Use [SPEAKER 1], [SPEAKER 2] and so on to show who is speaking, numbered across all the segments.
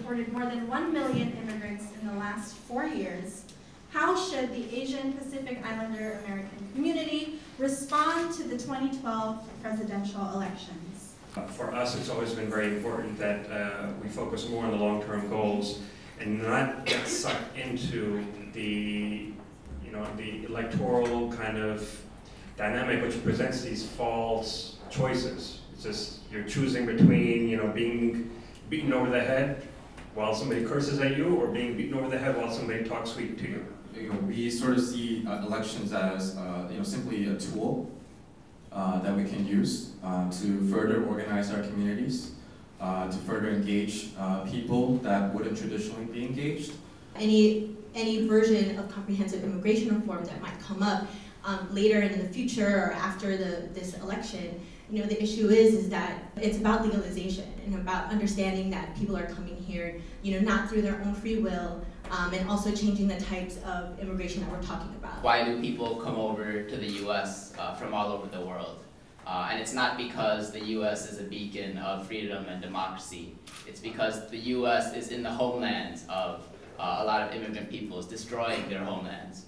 [SPEAKER 1] reported more than 1 million immigrants in the last 4 years. How should the Asian Pacific Islander American community respond to the 2012 presidential elections?
[SPEAKER 2] For us, it's always been very important that we focus more on the long-term goals and not get sucked into the, the electoral kind of dynamic which presents these false choices. It's just you're choosing between, being beaten over the head while somebody curses at you, or being beaten over the head while somebody talks sweet to you.
[SPEAKER 3] We sort of see elections as simply a tool that we can use to further organize our communities, to further engage people that wouldn't traditionally be engaged.
[SPEAKER 4] Any version of comprehensive immigration reform that might come up later in the future or after this election, the issue is that it's about legalization and about understanding that people are coming here, not through their own free will, and also changing the types of immigration that we're talking about.
[SPEAKER 5] Why do people come over to the U.S. From all over the world? And it's not because the U.S. is a beacon of freedom and democracy. It's because the U.S. is in the homelands of a lot of immigrant peoples, destroying their homelands,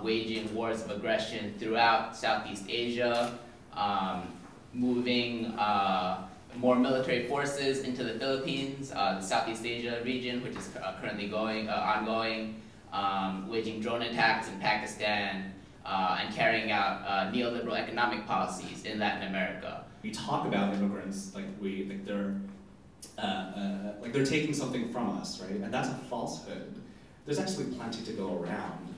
[SPEAKER 5] waging wars of aggression throughout Southeast Asia, moving more military forces into the Philippines, the Southeast Asia region, which is currently ongoing, waging drone attacks in Pakistan, and carrying out neoliberal economic policies in Latin America.
[SPEAKER 6] We talk about immigrants like they're taking something from us, right? And that's a falsehood. There's actually plenty to go around.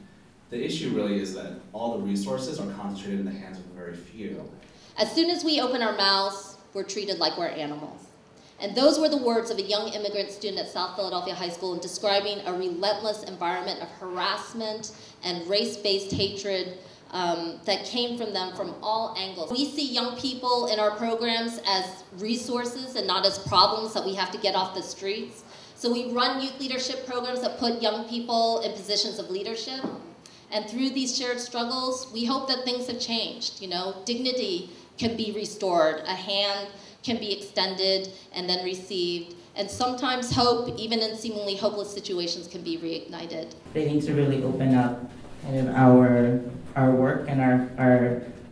[SPEAKER 6] The issue really is that all the resources are concentrated in the hands of a very few.
[SPEAKER 7] As soon as we open our mouths, we're treated like we're animals. And those were the words of a young immigrant student at South Philadelphia High School in describing a relentless environment of harassment and race-based hatred that came from them from all angles. We see young people in our programs as resources and not as problems that we have to get off the streets. So we run youth leadership programs that put young people in positions of leadership. And through these shared struggles, we hope that things have changed. Dignity can be restored, a hand can be extended and then received, and sometimes hope, even in seemingly hopeless situations, can be reignited.
[SPEAKER 8] They need to really open up kind of our work and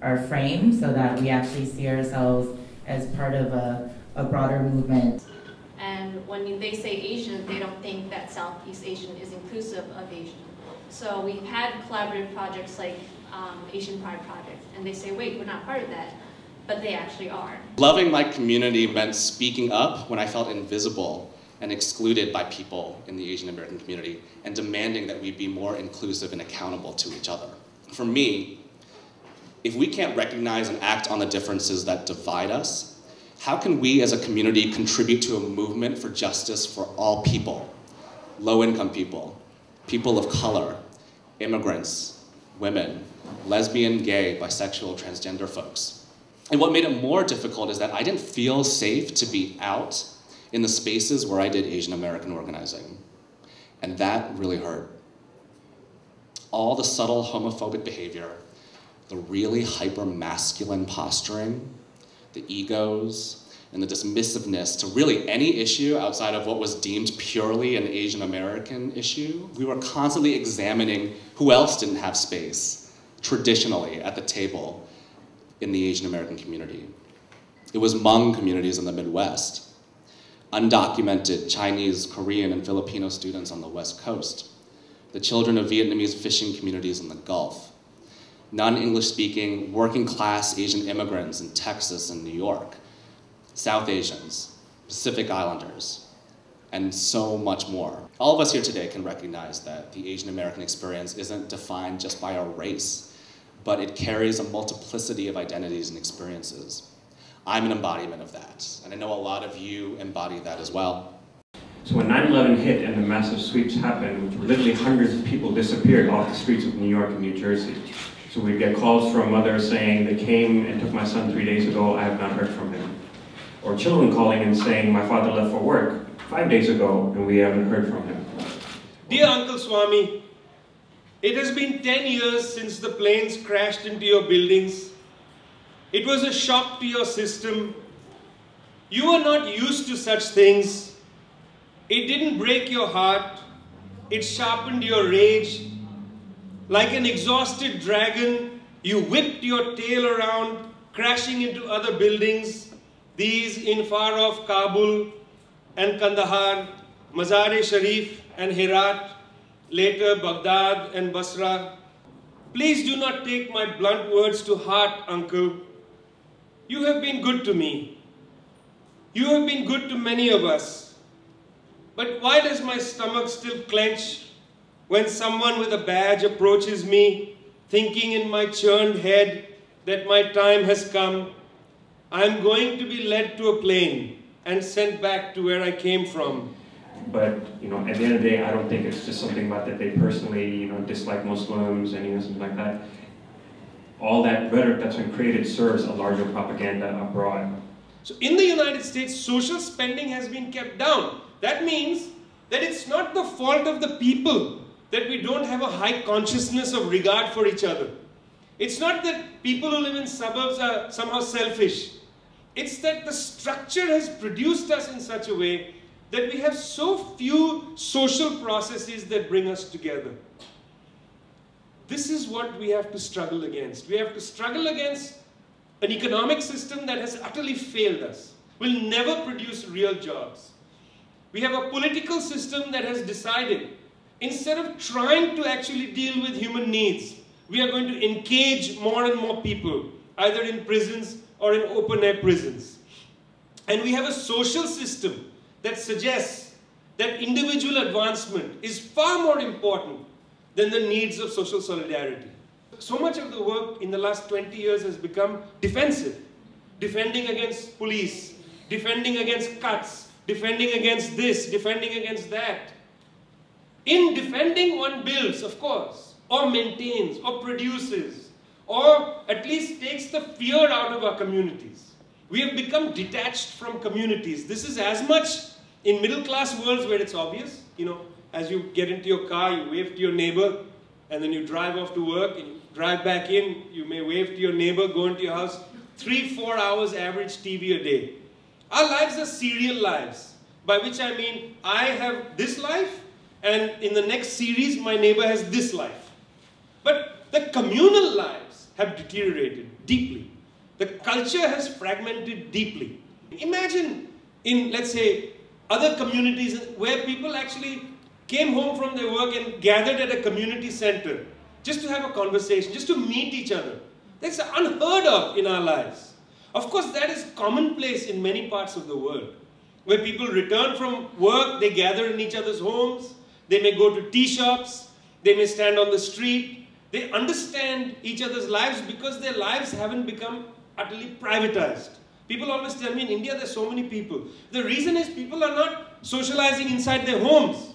[SPEAKER 8] our frame so that we actually see ourselves as part of a broader movement.
[SPEAKER 9] And when they say Asian, they don't think that Southeast Asian is inclusive of Asian. So we've had collaborative projects like Asian Pride Project, and they say, wait, we're not part of that, but they actually are.
[SPEAKER 10] Loving my community meant speaking up when I felt invisible and excluded by people in the Asian American community, and demanding that we be more inclusive and accountable to each other. For me, if we can't recognize and act on the differences that divide us, how can we as a community contribute to a movement for justice for all people? Low-income people, people of color, immigrants, women, lesbian, gay, bisexual, transgender folks. And what made it more difficult is that I didn't feel safe to be out in the spaces where I did Asian American organizing. And that really hurt. All the subtle homophobic behavior, the really hyper-masculine posturing, the egos, and the dismissiveness to really any issue outside of what was deemed purely an Asian American issue. We were constantly examining who else didn't have space, traditionally, at the table in the Asian American community. It was Hmong communities in the Midwest, undocumented Chinese, Korean, and Filipino students on the West Coast, the children of Vietnamese fishing communities in the Gulf, non-English speaking working class Asian immigrants in Texas and New York, South Asians, Pacific Islanders, and so much more. All of us here today can recognize that the Asian American experience isn't defined just by our race, but it carries a multiplicity of identities and experiences. I'm an embodiment of that, and I know a lot of you embody that as well.
[SPEAKER 2] So when 9/11 hit and the massive sweeps happened, which literally hundreds of people disappeared off the streets of New York and New Jersey. So we'd get calls from mothers saying, they came and took my son 3 days ago, I have not heard from him. Or children calling and saying, my father left for work 5 days ago and we haven't heard from him.
[SPEAKER 11] Dear Uncle Swami, it has been 10 years since the planes crashed into your buildings. It was a shock to your system. You are not used to such things. It didn't break your heart, it sharpened your rage. Like an exhausted dragon, you whipped your tail around, crashing into other buildings, these in far-off Kabul and Kandahar, Mazar-e-Sharif and Herat, later Baghdad and Basra. Please do not take my blunt words to heart, uncle. You have been good to me. You have been good to many of us. But why does my stomach still clench when someone with a badge approaches me, thinking in my churned head that my time has come? I am going to be led to a plane and sent back to where I came from.
[SPEAKER 2] But at the end of the day, I don't think it's just something about that they personally dislike Muslims and something like that. All that rhetoric that's been created serves a larger propaganda abroad.
[SPEAKER 11] So in the United States, social spending has been kept down. That means that it's not the fault of the people that we don't have a high consciousness of regard for each other. It's not that people who live in suburbs are somehow selfish. It's that the structure has produced us in such a way that we have so few social processes that bring us together. This is what we have to struggle against. We have to struggle against an economic system that has utterly failed us, will never produce real jobs. We have a political system that has decided, instead of trying to actually deal with human needs, we are going to engage more and more people, either in prisons or in open-air prisons. And we have a social system that suggests that individual advancement is far more important than the needs of social solidarity. So much of the work in the last 20 years has become defensive. Defending against police, defending against cuts, defending against this, defending against that. In defending, one builds, of course, or maintains, or produces, or at least takes the fear out of our communities. We have become detached from communities. This is as much in middle-class worlds where it's obvious. As you get into your car, you wave to your neighbor, and then you drive off to work, and you drive back in, you may wave to your neighbor, go into your house. 3-4 hours average TV a day. Our lives are serial lives, by which I mean I have this life, and in the next series, my neighbor has this life. But the communal lives have deteriorated deeply. The culture has fragmented deeply. Imagine in, let's say, other communities where people actually came home from their work and gathered at a community center just to have a conversation, just to meet each other. That's unheard of in our lives. Of course, that is commonplace in many parts of the world, where people return from work, they gather in each other's homes, they may go to tea shops, they may stand on the street. They understand each other's lives because their lives haven't become utterly privatized. People always tell me in India there's so many people. The reason is people are not socializing inside their homes.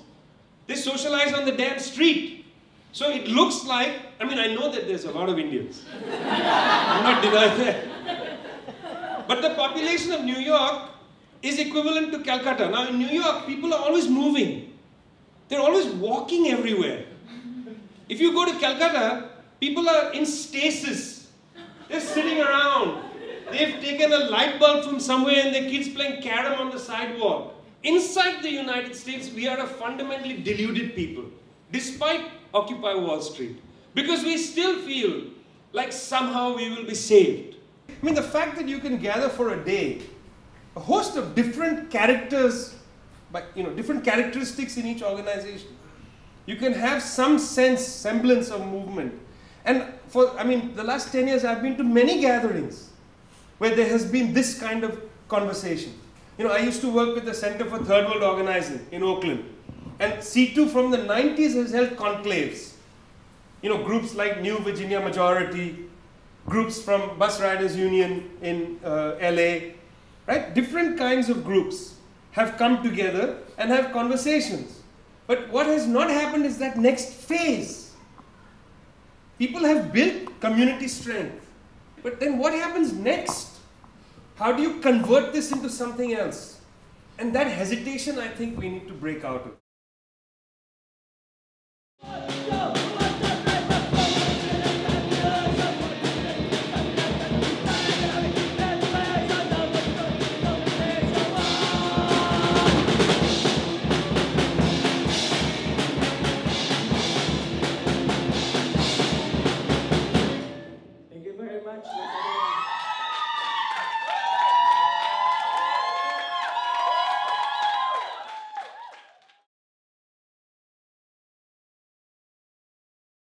[SPEAKER 11] They socialize on the damn street. So it looks like, I know that there's a lot of Indians. I'm not denying that. But the population of New York is equivalent to Calcutta. Now in New York, people are always moving. They're always walking everywhere. If you go to Calcutta, people are in stasis. They're sitting around. They've taken a light bulb from somewhere and their kids playing carom on the sidewalk. Inside the United States, we are a fundamentally deluded people, despite Occupy Wall Street, because we still feel like somehow we will be saved. The fact that you can gather for a day, a host of different characters, different characteristics in each organization. You can have some semblance of movement. And the last 10 years I've been to many gatherings where there has been this kind of conversation. I used to work with the Center for Third World Organizing in Oakland. And C2 from the 90s has held conclaves. Groups like New Virginia Majority, groups from Bus Riders Union in LA, right? Different kinds of groups have come together and have conversations. But what has not happened is that next phase. People have built community strength. But then what happens next? How do you convert this into something else? And that hesitation, I think we need to break out of.